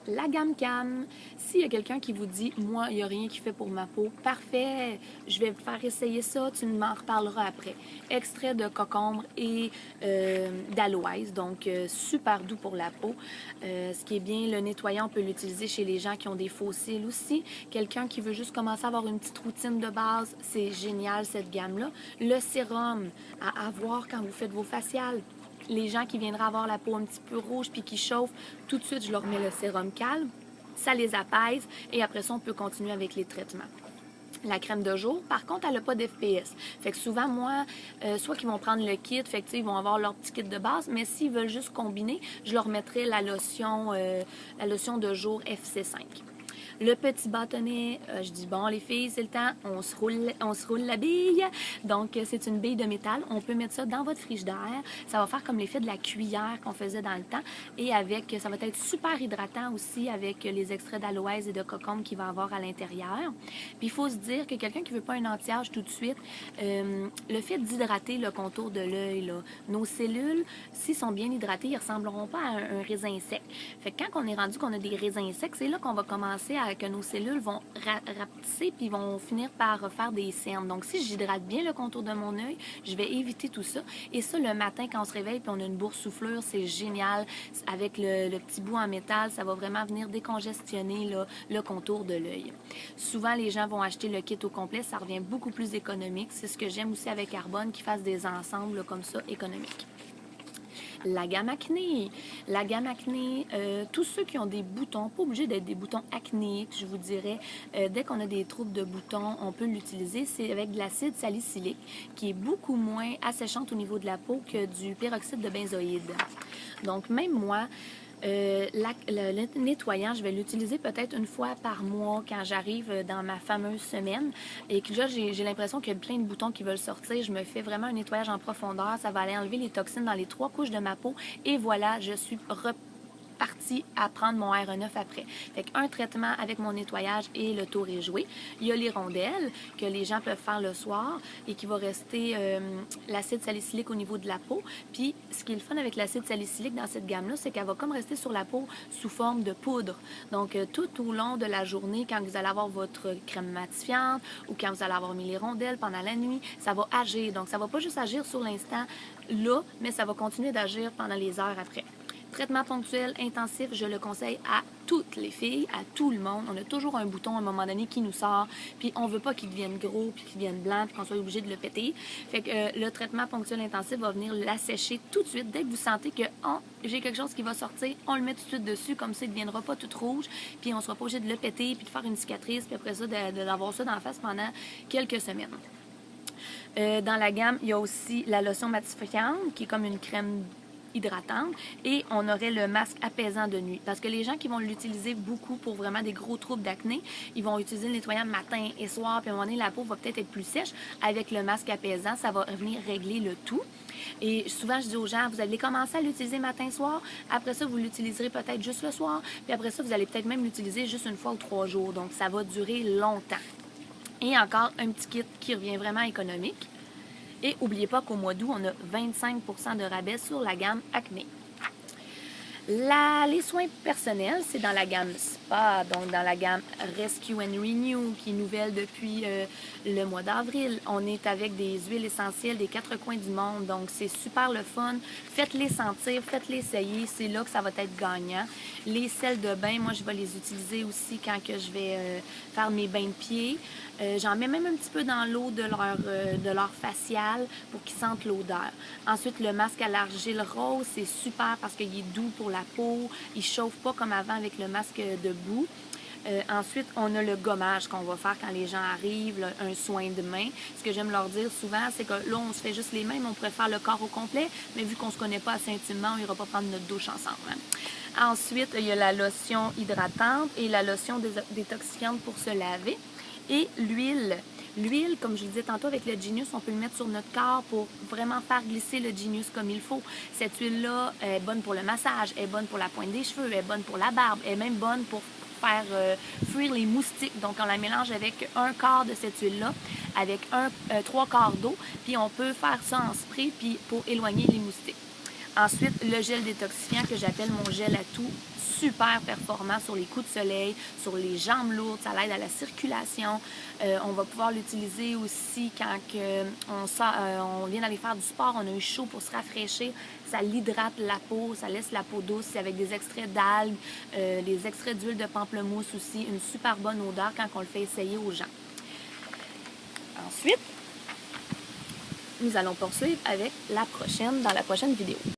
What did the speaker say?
La gamme Cam, s'il y a quelqu'un qui vous dit « Moi, il n'y a rien qui fait pour ma peau », parfait, je vais faire essayer ça, tu m'en reparleras après. Extrait de cocombre et d'aloès, donc super doux pour la peau. Ce qui est bien, le nettoyant, on peut l'utiliser chez les gens qui ont des faux cils aussi. Quelqu'un qui veut juste commencer à avoir une petite routine de base, c'est génial cette gamme-là. Le sérum à avoir quand vous faites vos faciales. Les gens qui viendraient avoir la peau un petit peu rouge puis qui chauffent, tout de suite, je leur mets le sérum calme. Ça les apaise et après ça, on peut continuer avec les traitements. La crème de jour, par contre, elle n'a pas d'FPS. Fait que souvent, moi, soit qu'ils vont prendre le kit, fait que, ils vont avoir leur petit kit de base, mais s'ils veulent juste combiner, je leur mettrai la lotion de jour FC5. Le petit bâtonnet, je dis bon les filles, c'est le temps, on se roule la bille. Donc c'est une bille de métal, on peut mettre ça dans votre frigidaire. Ça va faire comme l'effet de la cuillère qu'on faisait dans le temps et avec ça va être super hydratant aussi avec les extraits d'aloès et de cocombe qu'il va avoir à l'intérieur. Puis il faut se dire que quelqu'un qui veut pas un anti-âge tout de suite, le fait d'hydrater le contour de l'œil, nos cellules, s'ils sont bien hydratés, ils ressembleront pas à un raisin sec. Fait que quand on est rendu qu'on a des raisins secs, c'est là qu'on va commencer à que nos cellules vont rapetisser puis vont finir par faire des cernes. Donc, si j'hydrate bien le contour de mon œil, je vais éviter tout ça. Et ça, le matin, quand on se réveille puis on a une boursouflure, c'est génial. Avec le petit bout en métal, ça va vraiment venir décongestionner le contour de l'œil. Souvent, les gens vont acheter le kit au complet. Ça revient beaucoup plus économique. C'est ce que j'aime aussi avec Arbonne, qui fassent des ensembles comme ça économiques. La gamme acné. La gamme acné, tous ceux qui ont des boutons, pas obligé d'être des boutons acnéiques, je vous dirais, dès qu'on a des troubles de boutons, on peut l'utiliser. C'est avec de l'acide salicylique, qui est beaucoup moins asséchante au niveau de la peau que du peroxyde de benzoïde. Donc, même moi, le nettoyant, je vais l'utiliser peut-être une fois par mois quand j'arrive dans ma fameuse semaine et que là, j'ai l'impression qu'il y a plein de boutons qui veulent sortir. Je me fais vraiment un nettoyage en profondeur. Ça va aller enlever les toxines dans les 3 couches de ma peau et voilà, je suis partie à prendre mon RE9 après. Fait qu'un traitement avec mon nettoyage et le tour est joué. Il y a les rondelles que les gens peuvent faire le soir et qui va rester l'acide salicylique au niveau de la peau. Puis, ce qui est le fun avec l'acide salicylique dans cette gamme-là, c'est qu'elle va comme rester sur la peau sous forme de poudre. Donc, tout au long de la journée, quand vous allez avoir votre crème matifiante ou quand vous allez avoir mis les rondelles pendant la nuit, ça va agir. Donc, ça va pas juste agir sur l'instant là, mais ça va continuer d'agir pendant les heures après. Traitement ponctuel, intensif, je le conseille à toutes les filles, à tout le monde. On a toujours un bouton à un moment donné qui nous sort, puis on veut pas qu'il devienne gros, puis qu'il devienne blanc, puis qu'on soit obligé de le péter. Fait que le traitement ponctuel intensif va venir l'assécher tout de suite. Dès que vous sentez que j'ai quelque chose qui va sortir, on le met tout de suite dessus, comme ça il ne deviendra pas tout rouge, puis on sera pas obligé de le péter, puis de faire une cicatrice, puis après ça, d'avoir ça dans la face pendant quelques semaines. Dans la gamme, il y a aussi la lotion matifiante, qui est comme une crème hydratante et on aurait le masque apaisant de nuit. Parce que les gens qui vont l'utiliser beaucoup pour vraiment des gros troubles d'acné, ils vont utiliser le nettoyant matin et soir, puis à un moment donné, la peau va peut-être être plus sèche. Avec le masque apaisant, ça va venir régler le tout. Et souvent, je dis aux gens, vous allez commencer à l'utiliser matin-soir. Après ça, vous l'utiliserez peut-être juste le soir. Puis après ça, vous allez peut-être même l'utiliser juste une fois ou 3 jours. Donc, ça va durer longtemps. Et encore, un petit kit qui revient vraiment économique. Et n'oubliez pas qu'au mois d'août, on a 25% de rabais sur la gamme Acné. Les soins personnels, c'est dans la gamme Spa, donc dans la gamme Rescue and Renew, qui est nouvelle depuis le mois d'avril. On est avec des huiles essentielles des 4 coins du monde, donc c'est super le fun. Faites-les sentir, faites-les essayer, c'est là que ça va être gagnant. Les sels de bain, moi je vais les utiliser aussi quand que je vais faire mes bains de pieds. J'en mets même un petit peu dans l'eau de leur facial pour qu'ils sentent l'odeur. Ensuite, le masque à l'argile rose, c'est super parce qu'il est doux pour la peau. Il ne chauffe pas comme avant avec le masque de boue. Ensuite, on a le gommage qu'on va faire quand les gens arrivent, là, un soin de main. Ce que j'aime leur dire souvent, c'est que là, on se fait juste les mains, mais on pourrait faire le corps au complet, mais vu qu'on ne se connaît pas assez intimement, on n'ira pas prendre notre douche ensemble. Hein. Ensuite, il y a la lotion hydratante et la lotion détoxifiante pour se laver. Et l'huile. L'huile, comme je le disais tantôt avec le Genius, on peut le mettre sur notre corps pour vraiment faire glisser le Genius comme il faut. Cette huile-là est bonne pour le massage, est bonne pour la pointe des cheveux, est bonne pour la barbe, est même bonne pour faire fuir les moustiques. Donc, on la mélange avec un quart de cette huile-là, avec 3 quarts d'eau, puis on peut faire ça en spray puis pour éloigner les moustiques. Ensuite, le gel détoxifiant que j'appelle mon gel à tout, super performant sur les coups de soleil, sur les jambes lourdes, ça l'aide à la circulation. On va pouvoir l'utiliser aussi quand on vient d'aller faire du sport, on a eu chaud pour se rafraîchir. Ça l'hydrate la peau, ça laisse la peau douce avec des extraits d'algues, des extraits d'huile de pamplemousse aussi, une super bonne odeur quand on le fait essayer aux gens. Ensuite, nous allons poursuivre avec dans la prochaine vidéo.